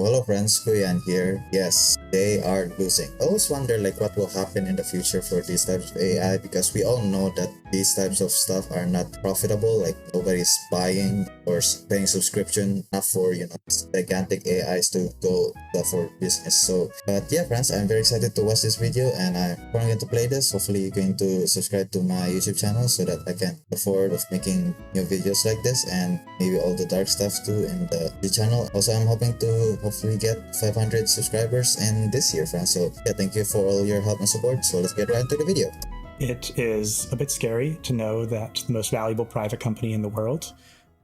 hello friends, Kuyan here. Yes, they are losing. I always wonder like what will happen in the future for these types of AI because we all know that these types of stuff are not profitable. Like nobody's buying or paying subscription enough for gigantic AIs to go for business. So, but yeah, friends, I'm very excited to watch this video and I'm going to play this. Hopefully, you're going to subscribe to my YouTube channel so that I can afford of making new videos like this and maybe all the dark stuff too in the channel. Also, I'm hoping to hopefully get 500 subscribers in this year, friends. So yeah, thank you for all your help and support. So let's get right into the video. It is a bit scary to know that the most valuable private company in the world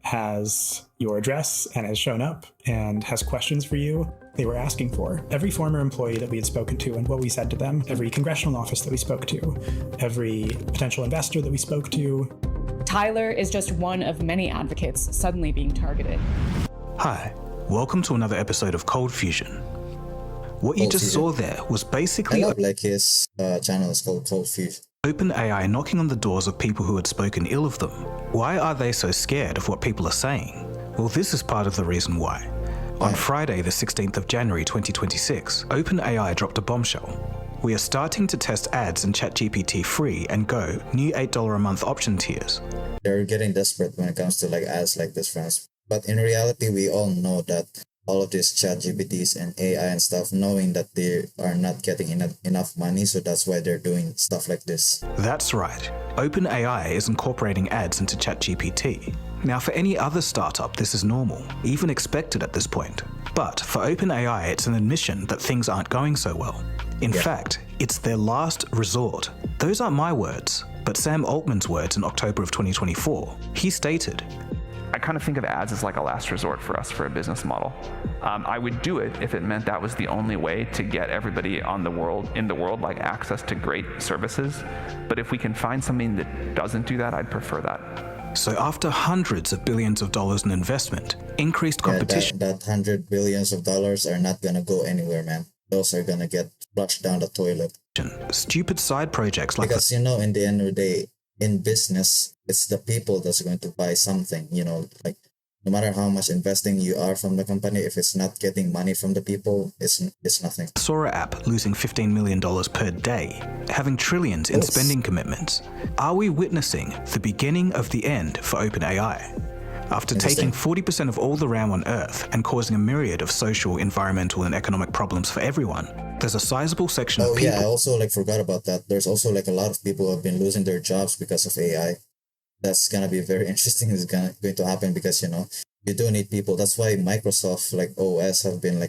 has your address and has shown up and has questions for you they were asking for. Every former employee that we had spoken to and what we said to them, every congressional office that we spoke to, every potential investor that we spoke to. Tyler is just one of many advocates suddenly being targeted. Hi, welcome to another episode of Cold Fusion. What you just saw there was basically like his channel is called Cold Fusion. OpenAI knocking on the doors of people who had spoken ill of them. Why are they so scared of what people are saying? Well, this is part of the reason why. On Friday, the 16th of January 2026, OpenAI dropped a bombshell. We are starting to test ads in ChatGPT free and Go, new $8 a month option tiers. They're getting desperate when it comes to like ads like this, friends. But in reality, we all know that all of these ChatGPTs and AI and stuff, knowing that they are not getting enough money, so that's why they're doing stuff like this. That's right. OpenAI is incorporating ads into ChatGPT. Now, for any other startup, this is normal, even expected at this point. But for OpenAI, it's an admission that things aren't going so well. In fact, it's their last resort. Those aren't my words, but Sam Altman's words in October of 2024. He stated, I kind of think of ads as like a last resort for us for a business model. I would do it if it meant that was the only way to get everybody in the world like access to great services. But if we can find something that doesn't do that, I'd prefer that. So after hundreds of billions of dollars in investment, increased competition. That $100 billion are not gonna go anywhere, man. Those are gonna get flushed down the toilet. Stupid side projects like because in the end of the day, in business, it's the people that's going to buy something, like no matter how much investing you are from the company, if it's not getting money from the people, it's nothing. Sora app losing $15 million per day, having trillions in spending commitments. Are we witnessing the beginning of the end for OpenAI? After taking 40% of all the RAM on Earth and causing a myriad of social, environmental, and economic problems for everyone, there's a sizable section of people. I also forgot about that. There's also a lot of people who have been losing their jobs because of AI. That's gonna be very interesting. It's going to happen because you do need people. That's why Microsoft OS have been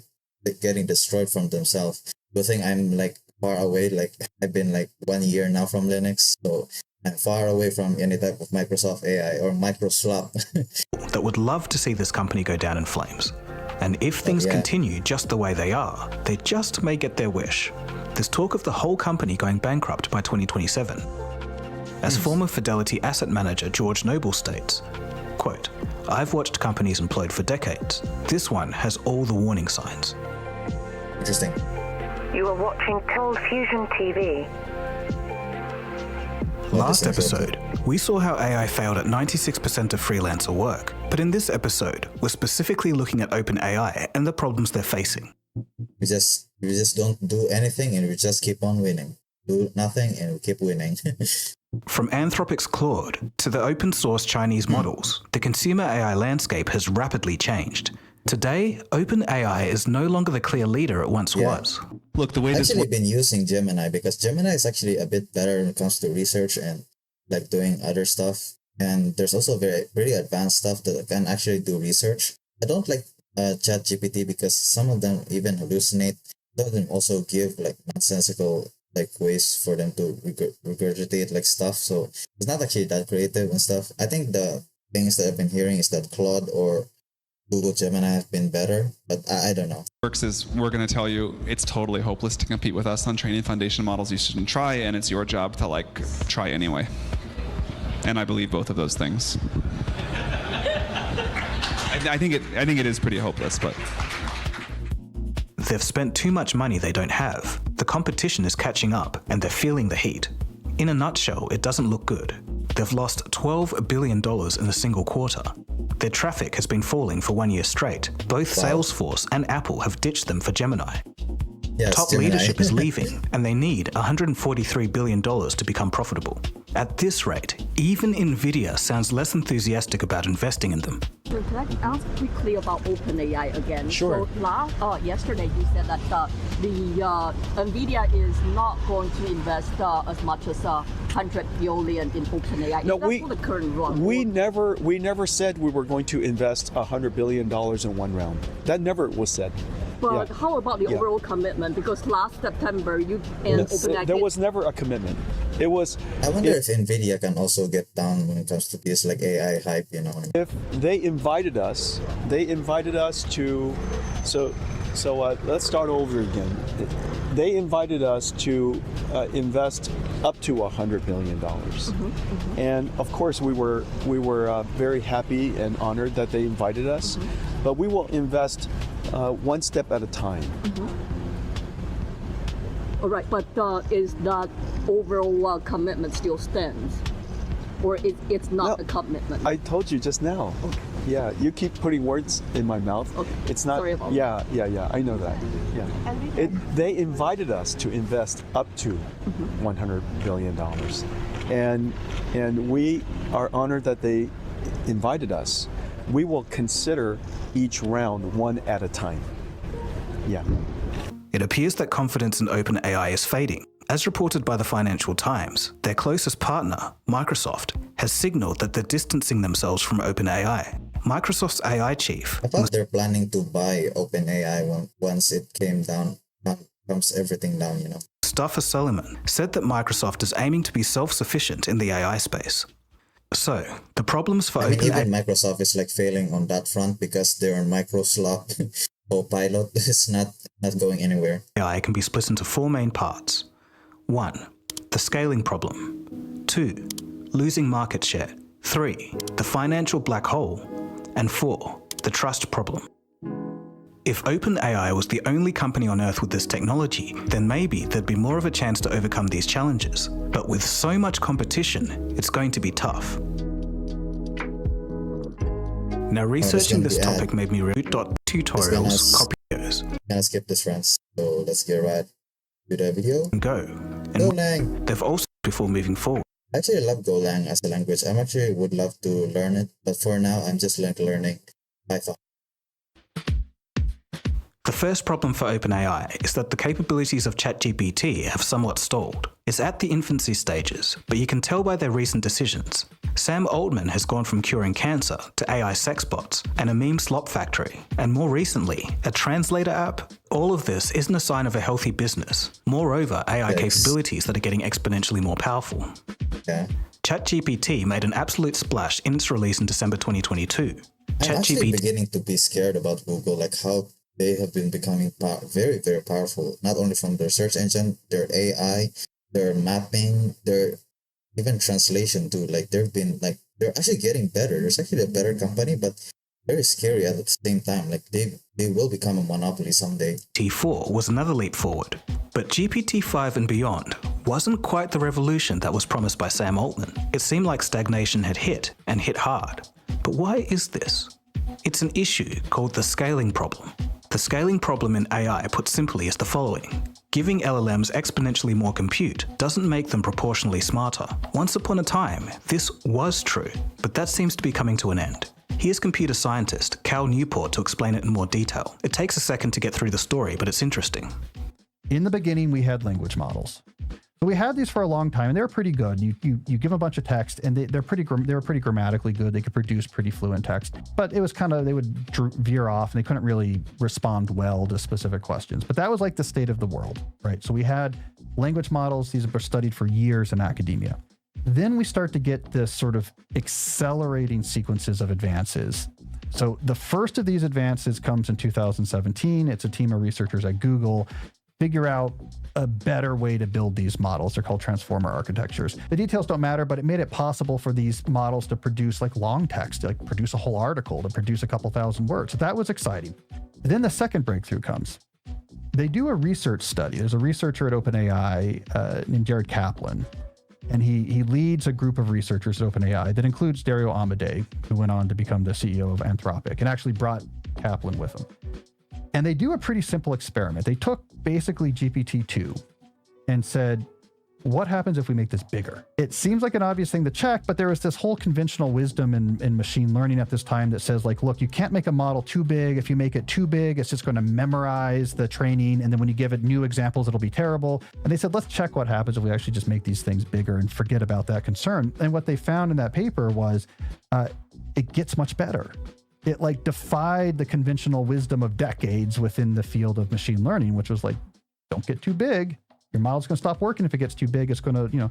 getting destroyed from themselves. Good thing I'm far away. I've been 1 year now from Linux, so I'm far away from any type of Microsoft AI or Microslop. that would love to see this company go down in flames. And if things continue just the way they are, they just may get their wish. There's talk of the whole company going bankrupt by 2027. As former Fidelity asset manager George Noble states, quote, I've watched companies implode for decades. This one has all the warning signs. Interesting. You are watching Cold Fusion TV. Last episode, we saw how AI failed at 96% of freelancer work. But in this episode, we're specifically looking at OpenAI and the problems they're facing. We just don't do anything and we just keep on winning. Do nothing and we keep winning. From Anthropic's Claude to the open source Chinese models, the consumer AI landscape has rapidly changed. Today, OpenAI is no longer the clear leader it once was. Look, the way I've actually been using Gemini because Gemini is actually a bit better when it comes to research and doing other stuff. And there's also very advanced stuff that can actually do research. I don't like ChatGPT because some of them even hallucinate. Some of them also give nonsensical ways for them to regurgitate stuff. So it's not actually that creative and stuff. I think the things that I've been hearing is that Claude or Google Gemini have been better, but I don't know. Works is we're going to tell you it's totally hopeless to compete with us on training foundation models. You shouldn't try, and it's your job to try anyway. And I believe both of those things. I think it is pretty hopeless, but they've spent too much money they don't have. The competition is catching up, and they're feeling the heat. In a nutshell, it doesn't look good. They've lost $12 billion in a single quarter. their traffic has been falling for 1 year straight. Both Wow. Salesforce and Apple have ditched them for Gemini. Yes, Top Gemini. leadership is leaving, and they need $143 billion to become profitable. At this rate, even Nvidia sounds less enthusiastic about investing in them. Can I ask quickly about OpenAI again? Sure. So yesterday you said that Nvidia is not going to invest as much as $100 billion in OpenAI. No, is that for the current run? we never said we were going to invest $100 billion in one round. That never was said. But Yeah. how about the Yeah. overall commitment? Because last September you and OpenAI There was never a commitment. It was I wonder if Nvidia can also get down when it comes to this like AI hype, you know. if they invited us to. So let's start over again. They invited us to invest up to $100 million, and of course we were very happy and honored that they invited us. But we will invest one step at a time. All right, but is that overall commitment still stands? Or it's not No, a commitment? I told you just now. Okay. Yeah, you keep putting words in my mouth. Okay. It's not. Sorry about yeah. I know that. Yeah. They invited us to invest up to $100 billion, and we are honored that they invited us. We will consider each round one at a time. Yeah. It appears that confidence in OpenAI is fading. As reported by the Financial Times, their closest partner, Microsoft, has signaled that they're distancing themselves from OpenAI. Microsoft's AI chief, I thought they're planning to buy OpenAI once it comes everything down, you know. Mustafa Solomon, said that Microsoft is aiming to be self-sufficient in the AI space. So, the problems for I mean, OpenAI... even Microsoft is like failing on that front because their Microsoft Copilot is not going anywhere. AI can be split into four main parts. 1. The scaling problem. 2. Losing market share. 3. The financial black hole. And 4. The trust problem. If OpenAI was the only company on Earth with this technology, then maybe there'd be more of a chance to overcome these challenges. But with so much competition, it's going to be tough. Now, researching this topic made me read tutorials, copy videos, Gonna skip this, friends. So let's get right to the video. and go. And Golang. they've also before moving forward. I actually love Golang as a language. I actually would love to learn it, but for now, I'm just like learning Python. The first problem for OpenAI is that the capabilities of ChatGPT have somewhat stalled. It's at the infancy stages, but you can tell by their recent decisions. Sam Altman has gone from curing cancer to AI sex bots and a meme slop factory, and more recently, a translator app. All of this isn't a sign of a healthy business. Moreover, AI Yes. capabilities that are getting exponentially more powerful. Yeah. ChatGPT made an absolute splash in its release in December 2022. I'm actually beginning to be scared about Google, like how they have been becoming very, very powerful, not only from their search engine, their AI, their mapping, their even translation too. Like they're actually getting better. There's actually a better company, but very scary at the same time. Like they will become a monopoly someday. GPT-4 was another leap forward, but GPT-5 and beyond wasn't quite the revolution that was promised by Sam Altman. It seemed like stagnation had hit, and hit hard. But why is this? It's an issue called the scaling problem. The scaling problem in AI, put simply, is the following. Giving LLMs exponentially more compute doesn't make them proportionally smarter. Once upon a time, this was true, but that seems to be coming to an end. Here's computer scientist Cal Newport to explain it in more detail. It takes a second to get through the story, but it's interesting. In the beginning, we had language models. So we had these for a long time, and they were pretty good. You give them a bunch of text, and they were pretty grammatically good. They could produce pretty fluent text, but it was kind of, they would veer off, and they couldn't really respond well to specific questions. But that was like the state of the world, right? So we had language models. These were studied for years in academia. Then we start to get this sort of accelerating sequences of advances. So the first of these advances comes in 2017. It's a team of researchers at Google figure out a better way to build these models. They're called transformer architectures. The details don't matter, but it made it possible for these models to produce like long text, like produce a whole article, to produce a couple thousand words. So that was exciting. Then the second breakthrough comes. They do a research study. There's a researcher at OpenAI named Jared Kaplan, And he leads a group of researchers at OpenAI that includes Dario Amodei, who went on to become the CEO of Anthropic and actually brought Kaplan with him. And they do a pretty simple experiment. They took basically GPT-2 and said, what happens if we make this bigger? It seems like an obvious thing to check, but there is this whole conventional wisdom in machine learning at this time that says, like, look, you can't make a model too big. If you make it too big, it's just going to memorize the training. And then when you give it new examples, it'll be terrible. And they said, let's check what happens if we actually just make these things bigger and forget about that concern. And what they found in that paper was it gets much better. It like defied the conventional wisdom of decades within the field of machine learning, which was like, don't get too big. Your model's going to stop working if it gets too big. It's going to,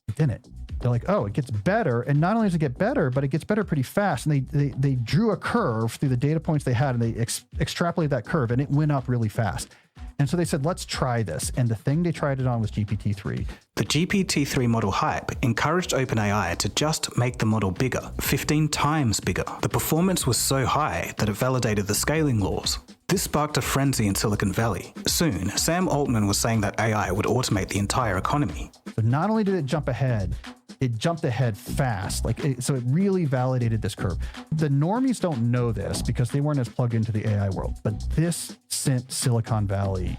it didn't. They're like, oh, it gets better. And not only does it get better, but it gets better pretty fast. And they drew a curve through the data points they had, and they extrapolated that curve, and it went up really fast. And so they said, let's try this. And the thing they tried it on was GPT-3. The GPT-3 model hype encouraged OpenAI to just make the model bigger, 15 times bigger. The performance was so high that it validated the scaling laws. This sparked a frenzy in Silicon Valley. Soon, Sam Altman was saying that AI would automate the entire economy. So not only did it jump ahead, it jumped ahead fast. So it really validated this curve. The normies don't know this because they weren't as plugged into the AI world, but this sent Silicon Valley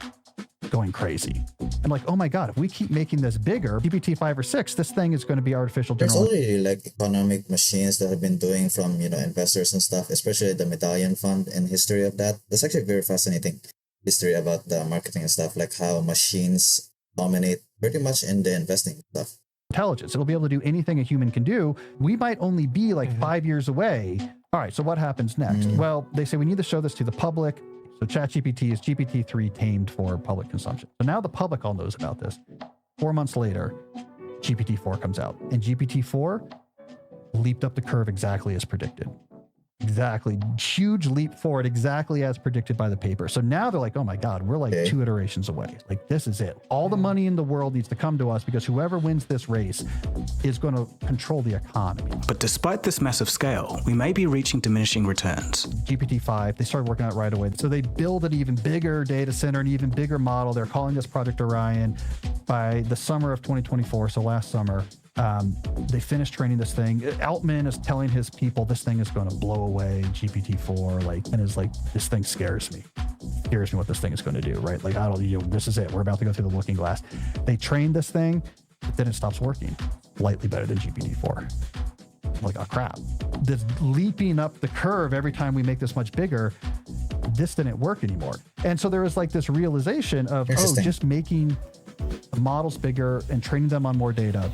going crazy. I'm like, oh my God, if we keep making this bigger, GPT-5 or 6, this thing is going to be artificial There's general. already like economic machines that have been doing from, investors and stuff, especially the Medallion Fund and history of that. That's actually very fascinating history about the marketing and stuff, like how machines dominate pretty much in the investing stuff. Intelligence. It'll be able to do anything a human can do. We might only be like 5 years away. All right, so what happens next? Well, they say we need to show this to the public. So ChatGPT is GPT-3 tamed for public consumption. So now the public all knows about this. 4 months later, GPT-4 comes out. And GPT-4 leaped up the curve exactly as predicted. Exactly. Huge leap forward, exactly as predicted by the paper. So now they're like, oh my God, we're like 2 iterations away. Like, this is it. All the money in the world needs to come to us because whoever wins this race is going to control the economy. But despite this massive scale, we may be reaching diminishing returns. GPT-5, they started working on it right away. So they build an even bigger data center, an even bigger model. They're calling this Project Orion. By the summer of 2024, so last summer, they finished training this thing. Altman is telling his people this thing is going to blow away GPT-4, and is like, this thing scares me. Scares me what this thing is going to do, right? Like, I don't, this is it. We're about to go through the looking glass. They trained this thing, but then it stops working. Slightly better than GPT-4. Like, oh crap. This leaping up the curve every time we make this much bigger, this didn't work anymore. And so there was like this realization of, just making the models bigger and training them on more data.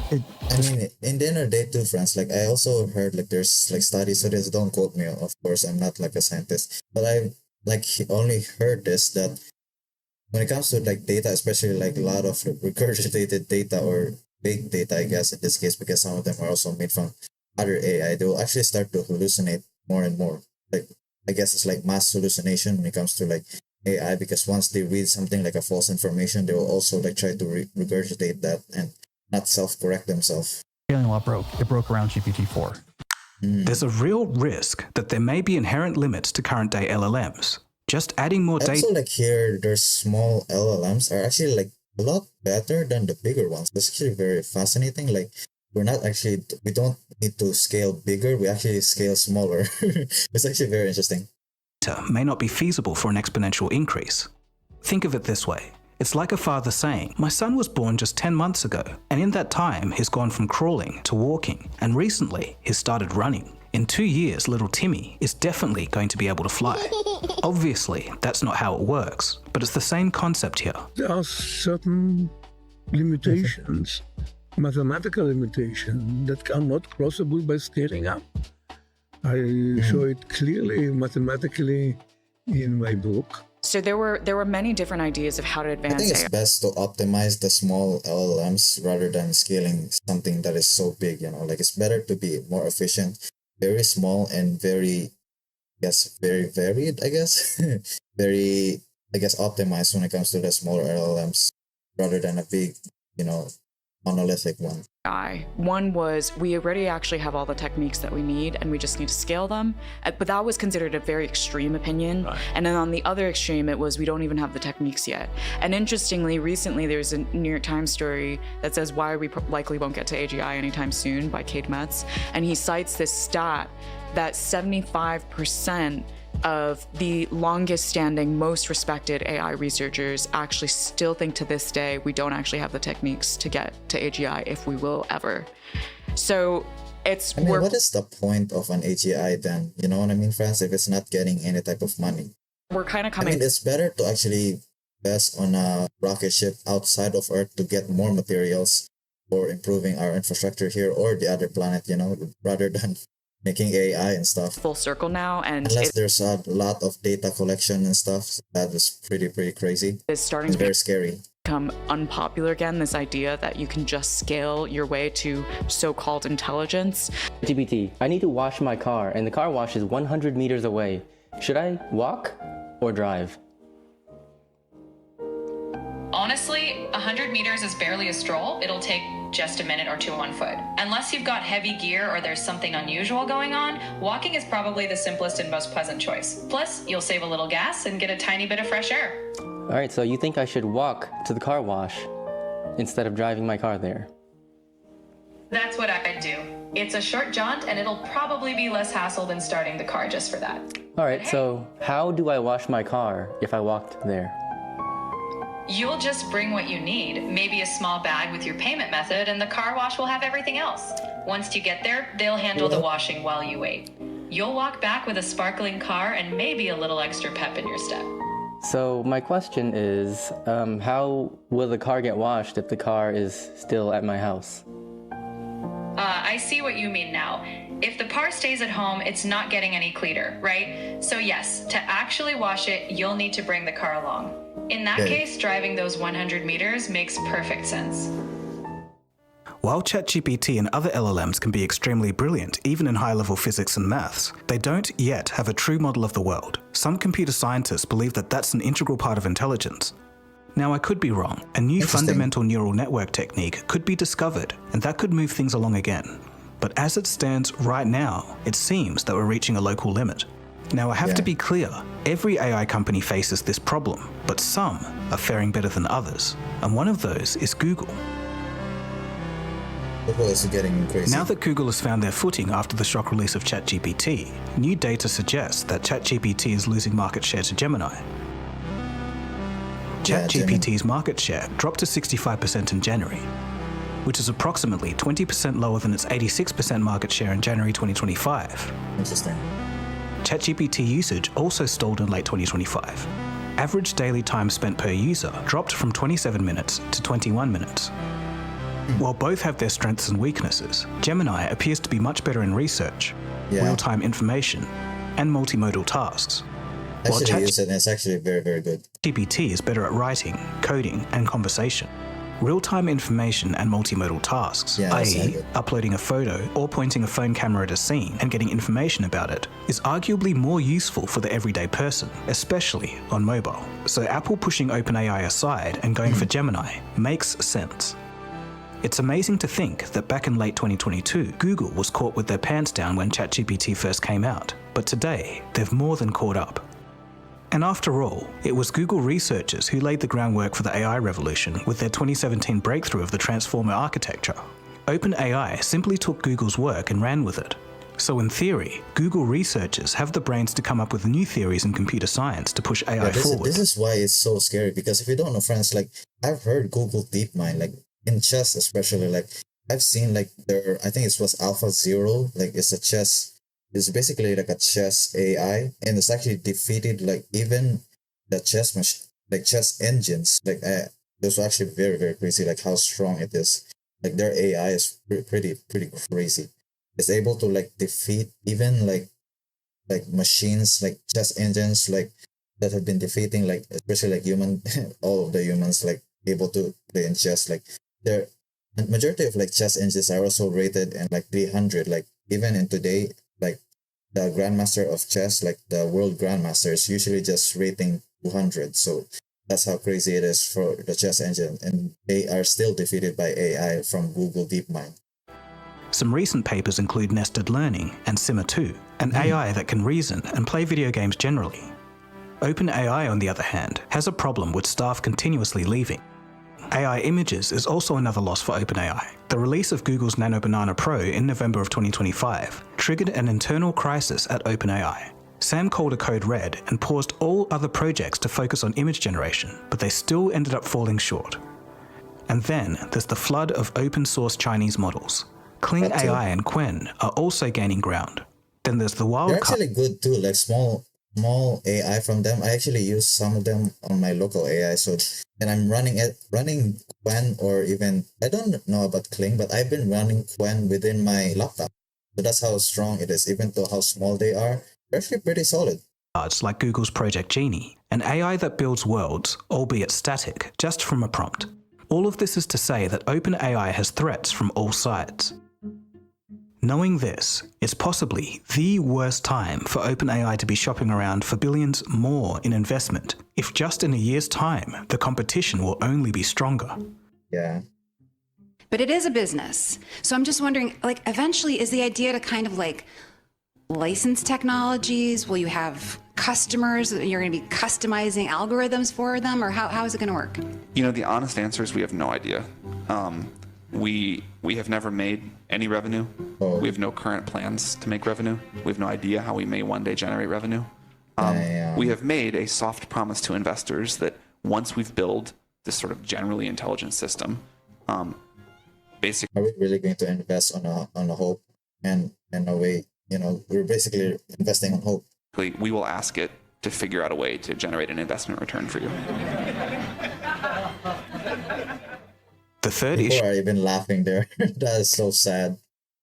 In the end of the day too, friends, like I also heard like there's like studies, so this don't quote me, of course, I'm not like a scientist, but I like only heard this, that when it comes to like data, especially like a lot of regurgitated data or big data, I guess in this case, because some of them are also made from other AI, they will actually start to hallucinate more and more. Like, I guess it's like mass hallucination when it comes to like AI, because once they read something like a false information, they will also like try to regurgitate that and not self-correct themselves. Scaling law broke. It broke around GPT-4. There's a real risk that there may be inherent limits to current day LLMs. Just adding more data. Also, like here, their small LLMs are actually like a lot better than the bigger ones. That's actually very fascinating. Like, we don't need to scale bigger. We actually scale smaller. It's actually very interesting. May not be feasible for an exponential increase. Think of it this way. It's like a father saying, my son was born just 10 months ago, and in that time he's gone from crawling to walking, and recently he's started running. In 2 years, little Timmy is definitely going to be able to fly. Obviously, that's not how it works, but it's the same concept here. There are certain limitations, mathematical limitations, that are not crossable by scaling up. I show it clearly mathematically in my book. So there were many different ideas of how to advance I think it's AI. best to optimize the small LLMs rather than scaling something that is so big, like it's better to be more efficient, very small and very varied, I guess. Very, I guess, optimized when it comes to the smaller LLMs rather than a big, monolithic one. One was we already actually have all the techniques that we need and we just need to scale them. But that was considered a very extreme opinion. Right. And then on the other extreme, it was we don't even have the techniques yet. And interestingly, recently there's a New York Times story that says why we likely won't get to AGI anytime soon by Cade Metz. And he cites this stat that 75% of the longest standing, most respected AI researchers actually still think to this day we don't actually have the techniques to get to AGI if we will ever. So it's... what is the point of an AGI then? You know what I mean, France? If it's not getting any type of money. We're kind of coming... it's better to actually invest on a rocket ship outside of Earth to get more materials for improving our infrastructure here or the other planet, rather than making AI and stuff. Full circle now, and unless there's a lot of data collection and stuff, that is pretty crazy. It's very scary. Become unpopular again, this idea that you can just scale your way to so-called intelligence. GPT, I need to wash my car, and the car wash is 100 meters away. Should I walk or drive? Honestly, 100 meters is barely a stroll. It'll take just a minute or two on foot. Unless you've got heavy gear or there's something unusual going on, walking is probably the simplest and most pleasant choice. Plus, you'll save a little gas and get a tiny bit of fresh air. All right, so you think I should walk to the car wash instead of driving my car there? That's what I'd do. It's a short jaunt and it'll probably be less hassle than starting the car just for that. All right, so how do I wash my car if I walked there? You'll just bring what you need, maybe a small bag with your payment method, and the car wash will have everything else. Once you get there, they'll handle the washing while you wait. You'll walk back with a sparkling car and maybe a little extra pep in your step. So my question is, how will the car get washed if the car is still at my house? I see what you mean now. If the par stays at home, it's not getting any cleaner, right? So yes, to actually wash it, you'll need to bring the car along. In that case, driving those 100 meters makes perfect sense. While ChatGPT and other LLMs can be extremely brilliant, even in high-level physics and maths, they don't yet have a true model of the world. Some computer scientists believe that that's an integral part of intelligence. Now, I could be wrong. A new fundamental neural network technique could be discovered, and that could move things along again. But as it stands right now, it seems that we're reaching a local limit. Now, I have to be clear, every AI company faces this problem, but some are faring better than others, and one of those is Google. Google is getting crazy. Now that Google has found their footing after the shock release of ChatGPT, new data suggests that ChatGPT is losing market share to Gemini. ChatGPT's market share dropped to 65% in January, which is approximately 20% lower than its 86% market share in January 2025. Interesting. ChatGPT usage also stalled in late 2025. Average daily time spent per user dropped from 27 minutes to 21 minutes. While both have their strengths and weaknesses, Gemini appears to be much better in research, real-time information, and multimodal tasks. Actually, use it and it's actually very good. GPT is better at writing, coding, and conversation. Real-time information and multimodal tasks, i.e. uploading a photo or pointing a phone camera at a scene and getting information about it, is arguably more useful for the everyday person, especially on mobile. So Apple pushing OpenAI aside and going for Gemini makes sense. It's amazing to think that back in late 2022, Google was caught with their pants down when ChatGPT first came out, but today they've more than caught up. And after all, it was Google researchers who laid the groundwork for the AI revolution with their 2017 breakthrough of the transformer architecture. OpenAI simply took Google's work and ran with it. So in theory, Google researchers have the brains to come up with new theories in computer science to push AI forward. This is why it's so scary, because if you don't know, friends, like I've heard Google DeepMind, like in chess especially, like I've seen like I think it was AlphaZero, like it's basically like a chess AI, and it's actually defeated like even the chess engines. Like those are actually very crazy, like how strong it is. Like their AI is pretty crazy. It's able to like defeat even like machines, like chess engines, like that have been defeating like especially like all of the humans like able to play in chess. Like the majority of like chess engines are also rated in like 300. Like even in today, like the grandmaster of chess, like the world grandmaster, is usually just rating 200. So That's how crazy it is for the chess engine, and they are still defeated by AI from Google DeepMind. Some recent papers include nested learning and Simmer 2, an AI that can reason and play video games generally. OpenAI, on the other hand, has a problem with staff continuously leaving. AI Images is also another loss for OpenAI. The release of Google's Nano Banana Pro in November of 2025 triggered an internal crisis at OpenAI. Sam called a code red and paused all other projects to focus on image generation, but they still ended up falling short. And then there's the flood of open source Chinese models. Kling AI and Qwen are also gaining ground. Then there's the wild They're actually good too, like small AI from them. I actually use some of them on my local AI. So, and I'm running Qwen, or even, I don't know about Kling, but I've been running Qwen within my laptop. So that's how strong it is, even though how small they are. They're actually pretty solid. Like Google's Project Genie, an AI that builds worlds, albeit static, just from a prompt. All of this is to say that OpenAI has threats from all sides. Knowing this, it's possibly the worst time for OpenAI to be shopping around for billions more in investment, if just in a year's time, the competition will only be stronger. Yeah. But it is a business. So I'm just wondering, like, eventually is the idea to kind of like license technologies? Will you have customers that you're going to be customizing algorithms for them, or how is it going to work? You know, the honest answer is we have no idea. We have never made any revenue. We have no current plans to make revenue. We have no idea how we may one day generate revenue. We have made a soft promise to investors that once we've built this sort of generally intelligent system, basically, are we really going to invest on a hope and a way? You know, we're basically investing on hope. We will ask it to figure out a way to generate an investment return for you. The third People issue are even laughing there. That is so sad.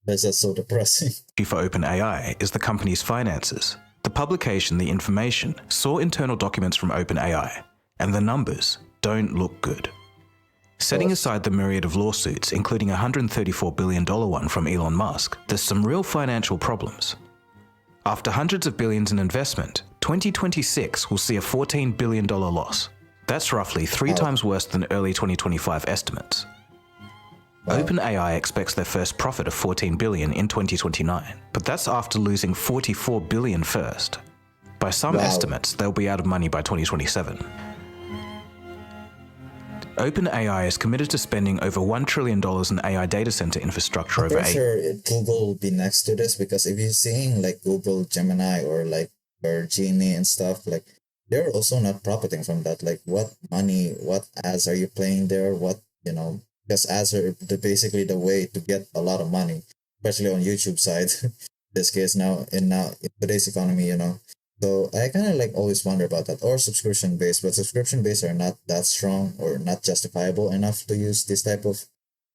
That's just so depressing. for OpenAI is the company's finances. The publication, The Information, saw internal documents from OpenAI, and the numbers don't look good. Setting aside the myriad of lawsuits, including a $134 billion one from Elon Musk, there's some real financial problems. After hundreds of billions in investment, 2026 will see a $14 billion loss. That's roughly 3 times worse than early 2025 estimates. OpenAI expects their first profit of $14 billion in 2029, but that's after losing $44 billion first. By some estimates, they'll be out of money by 2027. OpenAI is committed to spending over $1 trillion in AI data center infrastructure over 8 years. Google will be next to this, because if you're seeing like Google Gemini or Genie and stuff, like they're also not profiting from that. Like what ads are you playing there? Because ads are basically the way to get a lot of money, especially on YouTube side. This case now in today's economy, So I kind of always wonder about that, or subscription based, but subscription based are not that strong or not justifiable enough to use this type of,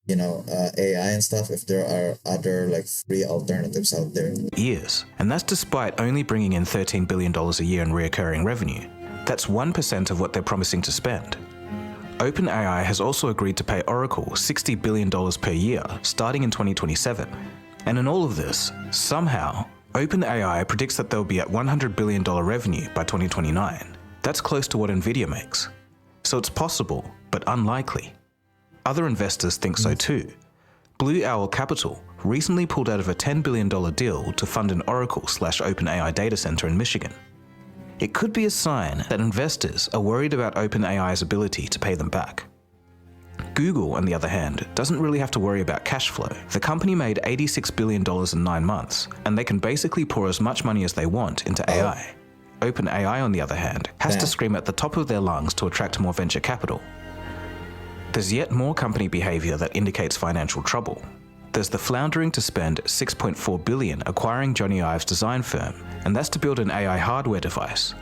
AI and stuff if there are other free alternatives out there. Years, and that's despite only bringing in $13 billion a year in recurring revenue. That's 1% of what they're promising to spend. OpenAI has also agreed to pay Oracle $60 billion per year starting in 2027. And in all of this, somehow, OpenAI predicts that they'll be at $100 billion revenue by 2029. That's close to what Nvidia makes. So it's possible, but unlikely. Other investors think so too. Blue Owl Capital recently pulled out of a $10 billion deal to fund an Oracle/OpenAI data center in Michigan. It could be a sign that investors are worried about OpenAI's ability to pay them back. Google, on the other hand, doesn't really have to worry about cash flow. The company made $86 billion in 9 months, and they can basically pour as much money as they want into AI. OpenAI, on the other hand, has to scream at the top of their lungs to attract more venture capital. There's yet more company behavior that indicates financial trouble. There's the floundering to spend $6.4 billion acquiring Johnny Ive's design firm, and that's to build an AI hardware device.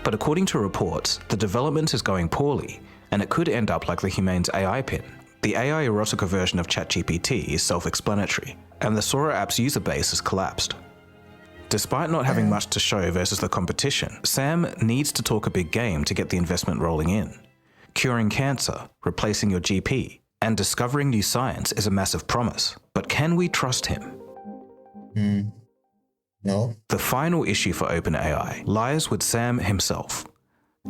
But according to reports, the development is going poorly, and it could end up like the Humane's AI pin. The AI erotica version of ChatGPT is self-explanatory, and the Sora app's user base has collapsed. Despite not having much to show versus the competition, Sam needs to talk a big game to get the investment rolling in. Curing cancer, replacing your GP, and discovering new science is a massive promise, but can we trust him? No. The final issue for OpenAI lies with Sam himself.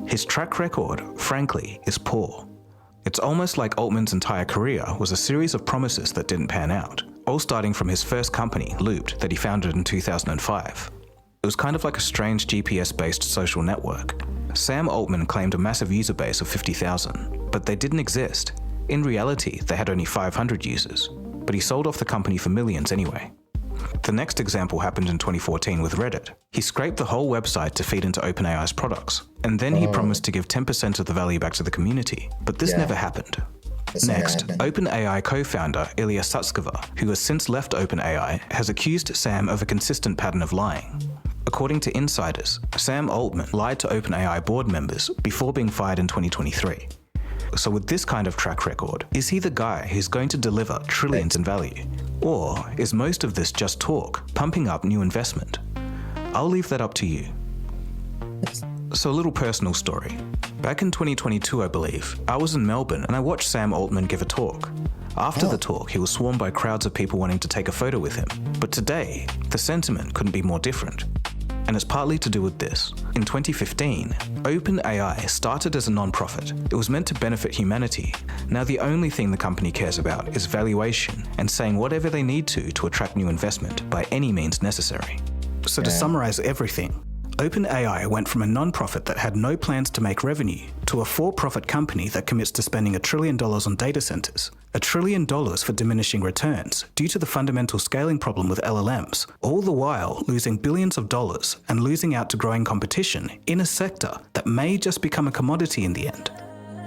His track record, frankly, is poor. It's almost like Altman's entire career was a series of promises that didn't pan out, all starting from his first company, Looped, that he founded in 2005. It was kind of like a strange GPS-based social network. Sam Altman claimed a massive user base of 50,000, but they didn't exist. In reality, they had only 500 users, but he sold off the company for millions anyway. The next example happened in 2014 with Reddit. He scraped the whole website to feed into OpenAI's products, and then he promised to give 10% of the value back to the community, but this never happened. Next, OpenAI co-founder Ilya Sutskever, who has since left OpenAI, has accused Sam of a consistent pattern of lying. According to insiders, Sam Altman lied to OpenAI board members before being fired in 2023. So with this kind of track record, is he the guy who's going to deliver trillions in value? Or is most of this just talk, pumping up new investment? I'll leave that up to you. So a little personal story. Back in 2022, I believe, I was in Melbourne and I watched Sam Altman give a talk. After the talk, he was swarmed by crowds of people wanting to take a photo with him. But today, the sentiment couldn't be more different. And it's partly to do with this. In 2015, OpenAI started as a non-profit. It was meant to benefit humanity. Now the only thing the company cares about is valuation and saying whatever they need to attract new investment by any means necessary. So to summarize everything, OpenAI went from a non-profit that had no plans to make revenue to a for-profit company that commits to spending $1 trillion on data centers, $1 trillion for diminishing returns due to the fundamental scaling problem with LLMs, all the while losing billions of dollars and losing out to growing competition in a sector that may just become a commodity in the end.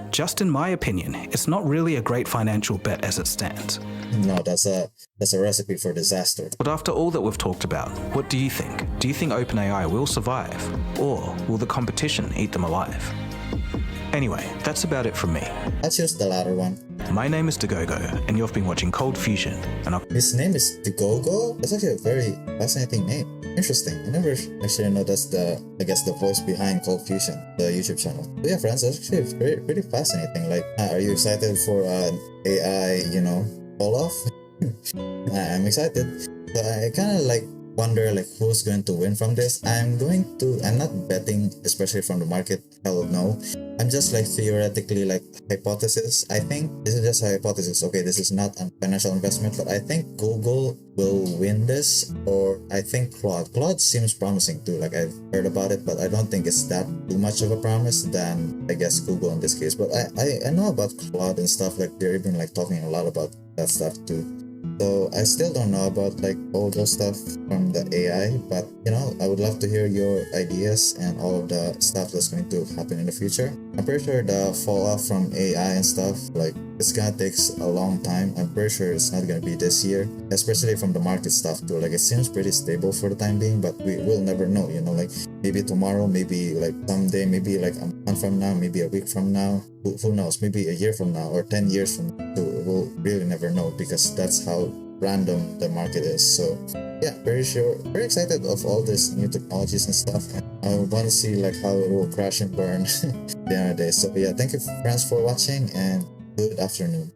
Just in my opinion, it's not really a great financial bet as it stands. No, that's a recipe for disaster. But after all that we've talked about, what do you think? Do you think OpenAI will survive? Or will the competition eat them alive? Anyway, that's about it from me. I'll choose the latter one. My name is Dagogo, and you've been watching Cold Fusion. And His name is Dagogo? That's actually a very fascinating name. Interesting. I never actually know that's the voice behind Cold Fusion, the YouTube channel. But yeah, friends, that's actually pretty fascinating. Like, are you excited for an AI, fall off? I'm excited. So I kind of wonder who's going to win from this. I'm not betting, especially from the market. Hell no. I'm just theoretically hypothesis. I think this is just a hypothesis. Okay, this is not a financial investment, but I think Google will win this, or I think Claude seems promising too. I've heard about it, but I don't think it's that too much of a promise than I guess Google in this case. But I know about Claude and stuff. They're even talking a lot about that stuff too. So I still don't know about all those stuff from the AI, but I would love to hear your ideas and all of the stuff that's going to happen in the future. I'm pretty sure the fall off from AI and stuff, it's gonna take a long time. I'm pretty sure it's not gonna be this year, especially from the market stuff too. It seems pretty stable for the time being, but we will never know, maybe tomorrow, maybe someday, maybe a month from now, maybe a week from now, who knows, maybe a year from now or 10 years from now. So we'll really never know, because that's how random the market is. So yeah, very excited of all these new technologies and stuff. I want to see how it will crash and burn the other day. So yeah, thank you friends for watching, and good afternoon.